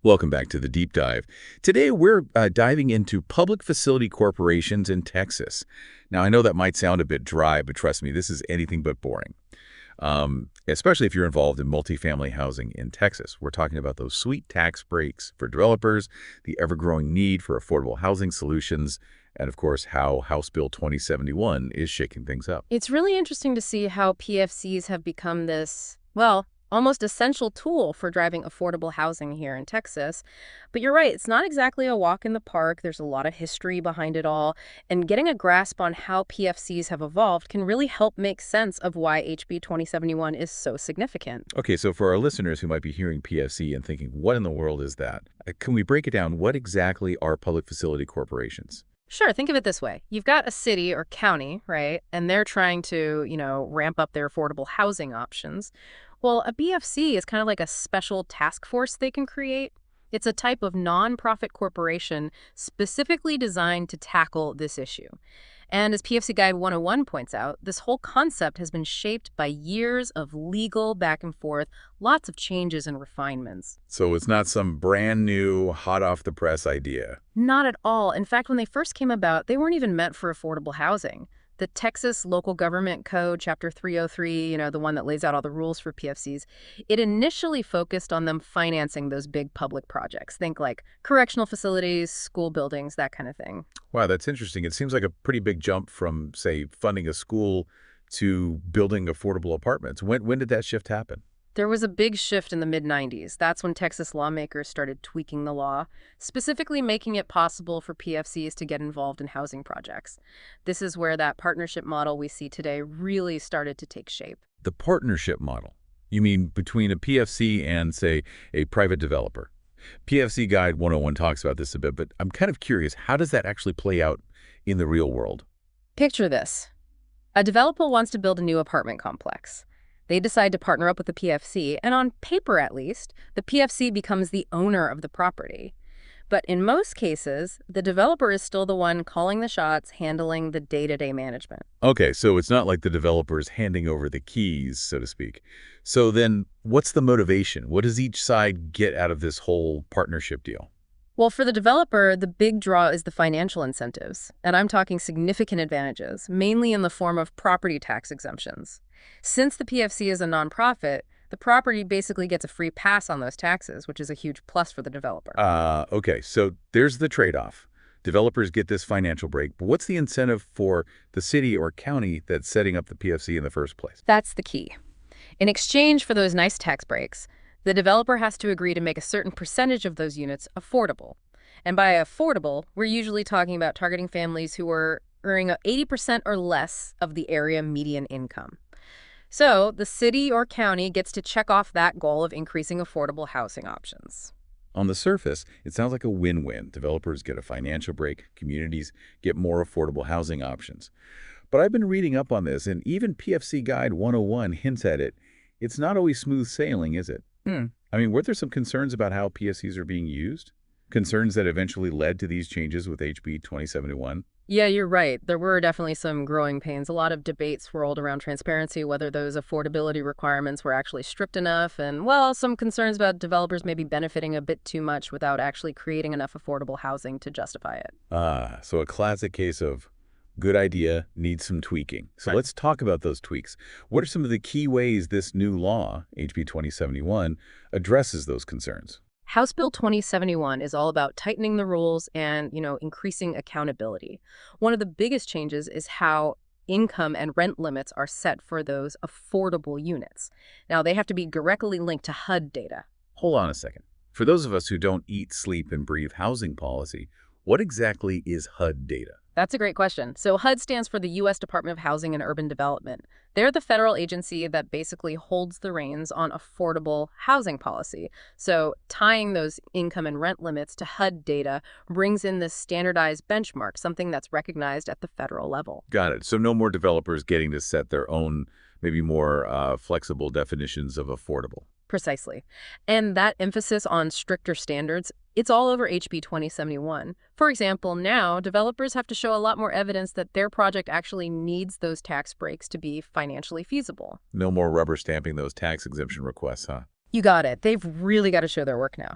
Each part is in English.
Welcome back to the Deep Dive. Today, we're diving into public facility corporations in Texas. Now, I know that might sound a bit dry, but trust me, this is anything but boring, especially if you're involved in multifamily housing in Texas. We're talking about those sweet tax breaks for developers, the ever-growing need for affordable housing solutions, and, of course, how House Bill 2071 is shaking things up. It's really interesting to see how PFCs have become this, well, almost essential tool for driving affordable housing here in Texas. But you're right, it's not exactly a walk in the park. There's a lot of history behind it all. And getting a grasp on how PFCs have evolved can really help make sense of why HB 2071 is so significant. Okay, so for our listeners who might be hearing PFC and thinking, what in the world is that? Can we break it down? What exactly are public facility corporations? Sure, think of it this way. You've got a city or county, right? And they're trying to, ramp up their affordable housing options. Well, a BFC is kind of like a special task force they can create. It's a type of nonprofit corporation specifically designed to tackle this issue. And as PFC Guide 101 points out, this whole concept has been shaped by years of legal back and forth, lots of changes and refinements. So it's not some brand new, hot off the press idea. Not at all. In fact, when they first came about, they weren't even meant for affordable housing. The Texas Local Government Code, Chapter 303, the one that lays out all the rules for PFCs, it initially focused on them financing those big public projects. Think like correctional facilities, school buildings, that kind of thing. Wow, that's interesting. It seems like a pretty big jump from, say, funding a school to building affordable apartments. When did that shift happen? There was a big shift in the mid-90s. That's when Texas lawmakers started tweaking the law, specifically making it possible for PFCs to get involved in housing projects. This is where that partnership model we see today really started to take shape. The partnership model? You mean between a PFC and, say, a private developer? PFC Guide 101 talks about this a bit, but I'm kind of curious, how does that actually play out in the real world? Picture this. A developer wants to build a new apartment complex. They decide to partner up with the PFC, and on paper at least, the PFC becomes the owner of the property. But in most cases, the developer is still the one calling the shots, handling the day-to-day management. Okay, so it's not like the developer is handing over the keys, so to speak. So then what's the motivation? What does each side get out of this whole partnership deal? Well, for the developer, the big draw is the financial incentives. And I'm talking significant advantages, mainly in the form of property tax exemptions. Since the PFC is a nonprofit, the property basically gets a free pass on those taxes, which is a huge plus for the developer. Okay, so there's the trade-off. Developers get this financial break, but what's the incentive for the city or county that's setting up the PFC in the first place? That's the key. In exchange for those nice tax breaks, the developer has to agree to make a certain percentage of those units affordable. And by affordable, we're usually talking about targeting families who are earning 80% or less of the area median income. So the city or county gets to check off that goal of increasing affordable housing options. On the surface, it sounds like a win-win. Developers get a financial break, communities get more affordable housing options. But I've been reading up on this, and even PFC Guide 101 hints at it. It's not always smooth sailing, is it? I mean, were there some concerns about how PFCs are being used? Concerns that eventually led to these changes with HB 2071? Yeah, you're right. There were definitely some growing pains. A lot of debates swirled around transparency, whether those affordability requirements were actually strict enough, and, well, some concerns about developers maybe benefiting a bit too much without actually creating enough affordable housing to justify it. So a classic case of good idea, needs some tweaking. So let's talk about those tweaks. What are some of the key ways this new law, HB 2071, addresses those concerns? House Bill 2071 is all about tightening the rules and, increasing accountability. One of the biggest changes is how income and rent limits are set for those affordable units. Now, they have to be directly linked to HUD data. Hold on a second. For those of us who don't eat, sleep, and breathe housing policy, what exactly is HUD data? That's a great question. So HUD stands for the U.S. Department of Housing and Urban Development. They're the federal agency that basically holds the reins on affordable housing policy. So tying those income and rent limits to HUD data brings in this standardized benchmark, something that's recognized at the federal level. Got it. So no more developers getting to set their own, maybe more flexible definitions of affordable. Precisely. And that emphasis on stricter standards, it's all over HB 2071. For example, now developers have to show a lot more evidence that their project actually needs those tax breaks to be financially feasible. No more rubber stamping those tax exemption requests, huh? You got it. They've really got to show their work now.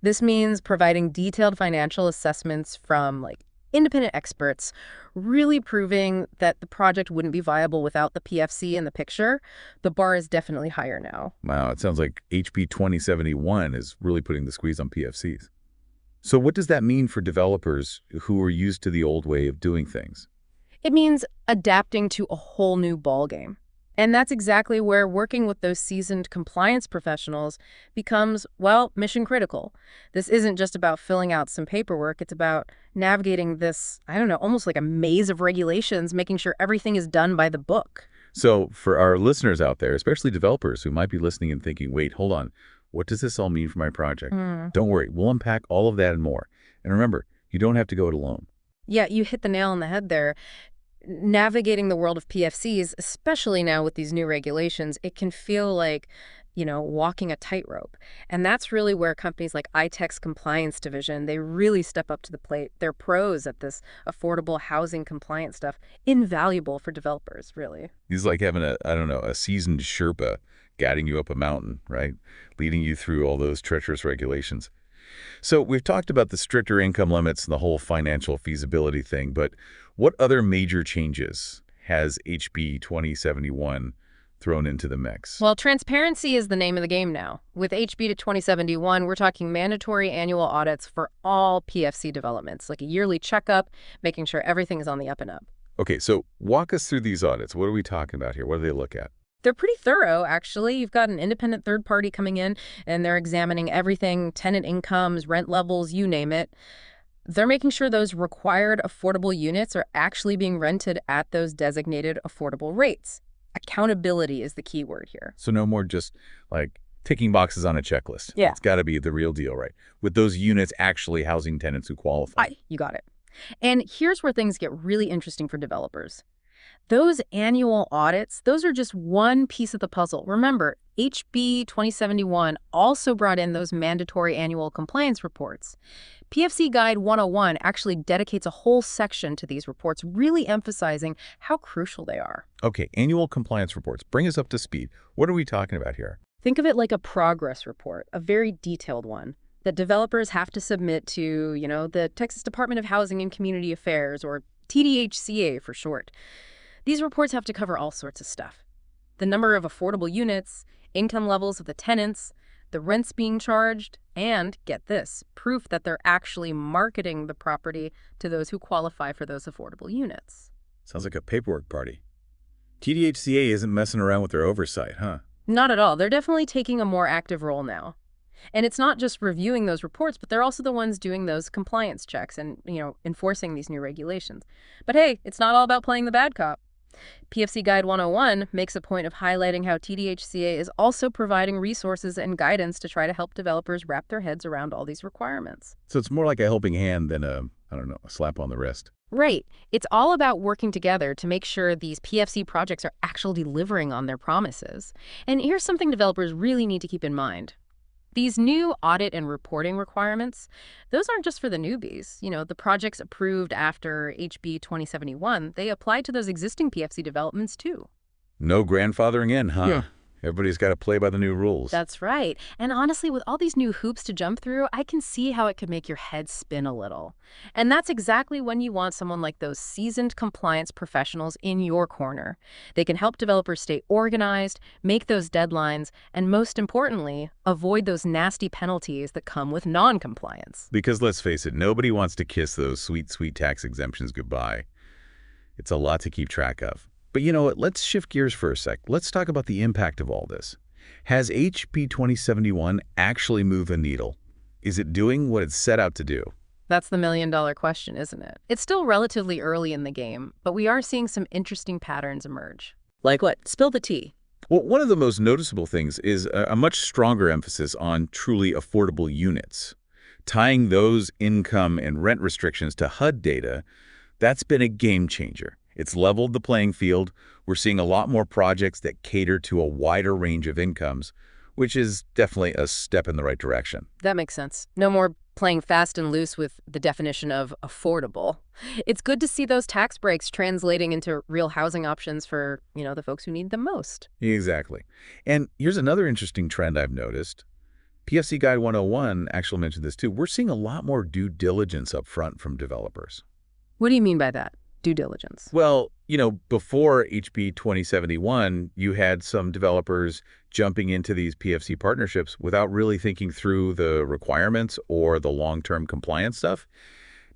This means providing detailed financial assessments from independent experts, really proving that the project wouldn't be viable without the PFC in the picture. The bar is definitely higher now. Wow, it sounds like HB 2071 is really putting the squeeze on PFCs. So what does that mean for developers who are used to the old way of doing things? It means adapting to a whole new ballgame. And that's exactly where working with those seasoned compliance professionals becomes, well, mission critical. This isn't just about filling out some paperwork. It's about navigating this, I don't know, almost like a maze of regulations, making sure everything is done by the book. So for our listeners out there, especially developers who might be listening and thinking, wait, hold on, what does this all mean for my project? Don't worry, we'll unpack all of that and more. And remember, you don't have to go it alone. Yeah, you hit the nail on the head there. Navigating the world of PFCs, especially now with these new regulations, it can feel like, walking a tightrope. And that's really where companies like iTech's compliance division, they really step up to the plate. They're pros at this affordable housing compliance stuff. Invaluable for developers, really. It's like having a seasoned Sherpa guiding you up a mountain, right? Leading you through all those treacherous regulations. So we've talked about the stricter income limits and the whole financial feasibility thing, but what other major changes has HB 2071 thrown into the mix? Well, transparency is the name of the game now. With HB to 2071, we're talking mandatory annual audits for all PFC developments, like a yearly checkup, making sure everything is on the up and up. Okay, so walk us through these audits. What are we talking about here? What do they look at? They're pretty thorough, actually. You've got an independent third party coming in, and they're examining everything, tenant incomes, rent levels, you name it. They're making sure those required affordable units are actually being rented at those designated affordable rates. Accountability is the key word here. So no more just like ticking boxes on a checklist. Yeah. It's got to be the real deal, right? With those units actually housing tenants who qualify. You got it. And here's where things get really interesting for developers. Those annual audits, those are just one piece of the puzzle. Remember, HB 2071 also brought in those mandatory annual compliance reports. PFC Guide 101 actually dedicates a whole section to these reports, really emphasizing how crucial they are. Okay, annual compliance reports. Bring us up to speed. What are we talking about here? Think of it like a progress report, a very detailed one that developers have to submit to, the Texas Department of Housing and Community Affairs, or TDHCA for short. These reports have to cover all sorts of stuff. The number of affordable units, income levels of the tenants, the rents being charged, and, get this, proof that they're actually marketing the property to those who qualify for those affordable units. Sounds like a paperwork party. TDHCA isn't messing around with their oversight, huh? Not at all. They're definitely taking a more active role now. And it's not just reviewing those reports, but they're also the ones doing those compliance checks and, enforcing these new regulations. But hey, it's not all about playing the bad cop. PFC Guide 101 makes a point of highlighting how TDHCA is also providing resources and guidance to try to help developers wrap their heads around all these requirements. So it's more like a helping hand than a slap on the wrist. Right. It's all about working together to make sure these PFC projects are actually delivering on their promises. And here's something developers really need to keep in mind. These new audit and reporting requirements, those aren't just for the newbies. The projects approved after HB 2071, they apply to those existing PFC developments too. No grandfathering in, huh? Yeah. Everybody's got to play by the new rules. That's right. And honestly, with all these new hoops to jump through, I can see how it could make your head spin a little. And that's exactly when you want someone like those seasoned compliance professionals in your corner. They can help developers stay organized, make those deadlines, and most importantly, avoid those nasty penalties that come with non-compliance. Because let's face it, nobody wants to kiss those sweet, sweet tax exemptions goodbye. It's a lot to keep track of. But you know what? Let's shift gears for a sec. Let's talk about the impact of all this. Has HB 2071 actually moved the needle? Is it doing what it's set out to do? That's the million-dollar question, isn't it? It's still relatively early in the game, but we are seeing some interesting patterns emerge. Like what? Spill the tea. Well, one of the most noticeable things is a much stronger emphasis on truly affordable units. Tying those income and rent restrictions to HUD data, that's been a game changer. It's leveled the playing field. We're seeing a lot more projects that cater to a wider range of incomes, which is definitely a step in the right direction. That makes sense. No more playing fast and loose with the definition of affordable. It's good to see those tax breaks translating into real housing options for, the folks who need them most. Exactly. And here's another interesting trend I've noticed. PFC Guide 101 actually mentioned this too. We're seeing a lot more due diligence up front from developers. What do you mean by that? Due diligence. Well, before HB 2071, you had some developers jumping into these PFC partnerships without really thinking through the requirements or the long-term compliance stuff.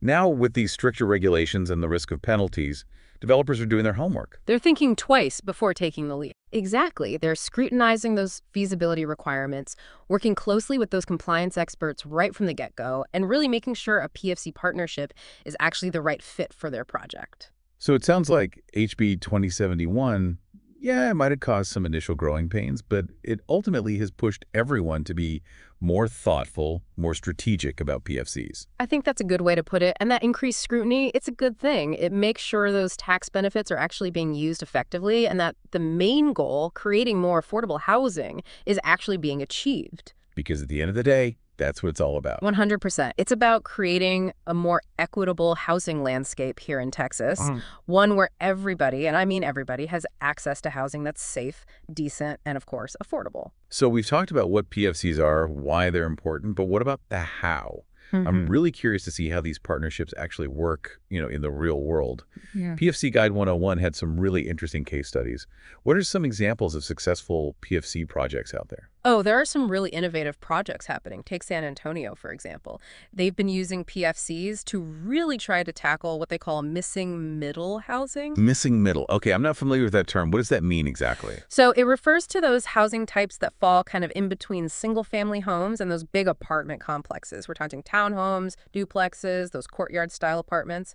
Now, with these stricter regulations and the risk of penalties, developers are doing their homework. They're thinking twice before taking the leap. Exactly. They're scrutinizing those feasibility requirements, working closely with those compliance experts right from the get-go, and really making sure a PFC partnership is actually the right fit for their project. So it sounds like HB 2071, yeah, it might have caused some initial growing pains, but it ultimately has pushed everyone to be more thoughtful, more strategic about PFCs. I think that's a good way to put it. And that increased scrutiny, it's a good thing. It makes sure those tax benefits are actually being used effectively and that the main goal, creating more affordable housing, is actually being achieved. Because at the end of the day, that's what it's all about. 100%. It's about creating a more equitable housing landscape here in Texas, one where everybody, and I mean everybody, has access to housing that's safe, decent, and of course, affordable. So we've talked about what PFCs are, why they're important, but what about the how? I'm really curious to see how these partnerships actually work, in the real world. Yeah. PFC Guide 101 had some really interesting case studies. What are some examples of successful PFC projects out there? Oh, there are some really innovative projects happening. Take San Antonio, for example. They've been using PFCs to really try to tackle what they call missing middle housing. Missing middle. Okay, I'm not familiar with that term. What does that mean exactly? So it refers to those housing types that fall kind of in between single-family homes and those big apartment complexes. We're talking townhomes, duplexes, those courtyard-style apartments.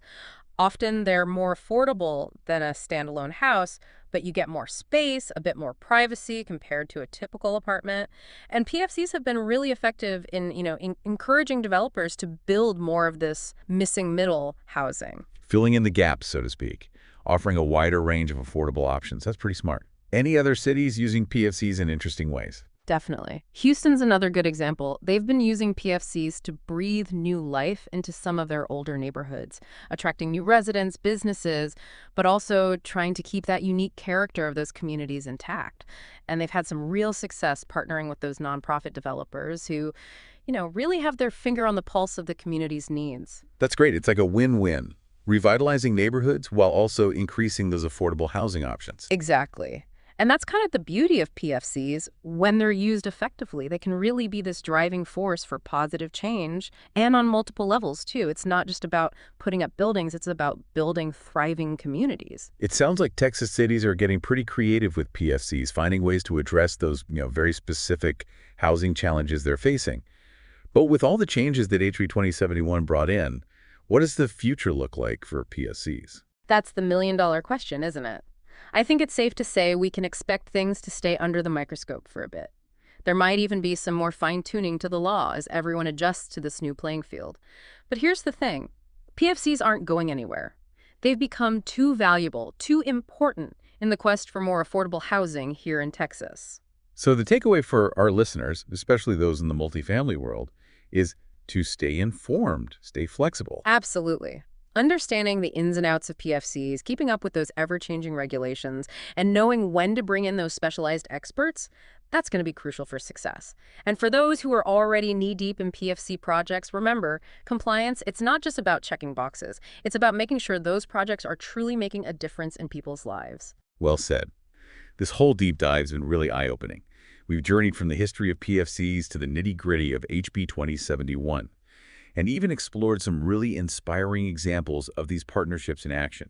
Often they're more affordable than a standalone house, but you get more space, a bit more privacy compared to a typical apartment. And PFCs have been really effective in encouraging developers to build more of this missing middle housing. Filling in the gaps, so to speak, offering a wider range of affordable options. That's pretty smart. Any other cities using PFCs in interesting ways? Definitely. Houston's another good example. They've been using PFCs to breathe new life into some of their older neighborhoods, attracting new residents, businesses, but also trying to keep that unique character of those communities intact. And they've had some real success partnering with those nonprofit developers who, really have their finger on the pulse of the community's needs. That's great. It's like a win-win. Revitalizing neighborhoods while also increasing those affordable housing options. Exactly. And that's kind of the beauty of PFCs. When they're used effectively, they can really be this driving force for positive change, and on multiple levels, too. It's not just about putting up buildings, it's about building thriving communities. It sounds like Texas cities are getting pretty creative with PFCs, finding ways to address those, very specific housing challenges they're facing. But with all the changes that HB 2071 brought in, what does the future look like for PFCs? That's the million-dollar question, isn't it? I think it's safe to say we can expect things to stay under the microscope for a bit. There might even be some more fine-tuning to the law as everyone adjusts to this new playing field. But here's the thing. PFCs aren't going anywhere. They've become too valuable, too important in the quest for more affordable housing here in Texas. So the takeaway for our listeners, especially those in the multifamily world, is to stay informed, stay flexible. Absolutely. Understanding the ins and outs of PFCs, keeping up with those ever-changing regulations, and knowing when to bring in those specialized experts, that's going to be crucial for success. And for those who are already knee-deep in PFC projects, remember, compliance, it's not just about checking boxes. It's about making sure those projects are truly making a difference in people's lives. Well said. This whole deep dive has been really eye-opening. We've journeyed from the history of PFCs to the nitty-gritty of HB 2071. And even explored some really inspiring examples of these partnerships in action.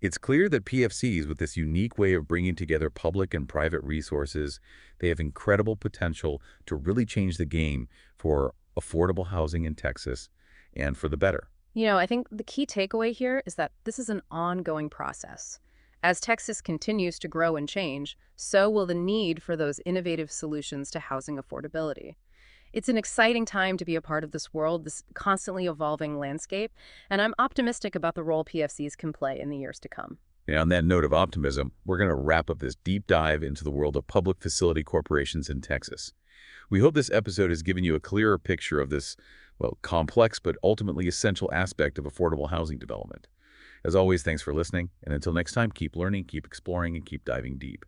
It's clear that PFCs, with this unique way of bringing together public and private resources, they have incredible potential to really change the game for affordable housing in Texas and for the better. I think the key takeaway here is that this is an ongoing process. As Texas continues to grow and change, so will the need for those innovative solutions to housing affordability. It's an exciting time to be a part of this world, this constantly evolving landscape, and I'm optimistic about the role PFCs can play in the years to come. And on that note of optimism, we're going to wrap up this deep dive into the world of public facility corporations in Texas. We hope this episode has given you a clearer picture of this, complex but ultimately essential aspect of affordable housing development. As always, thanks for listening, and until next time, keep learning, keep exploring, and keep diving deep.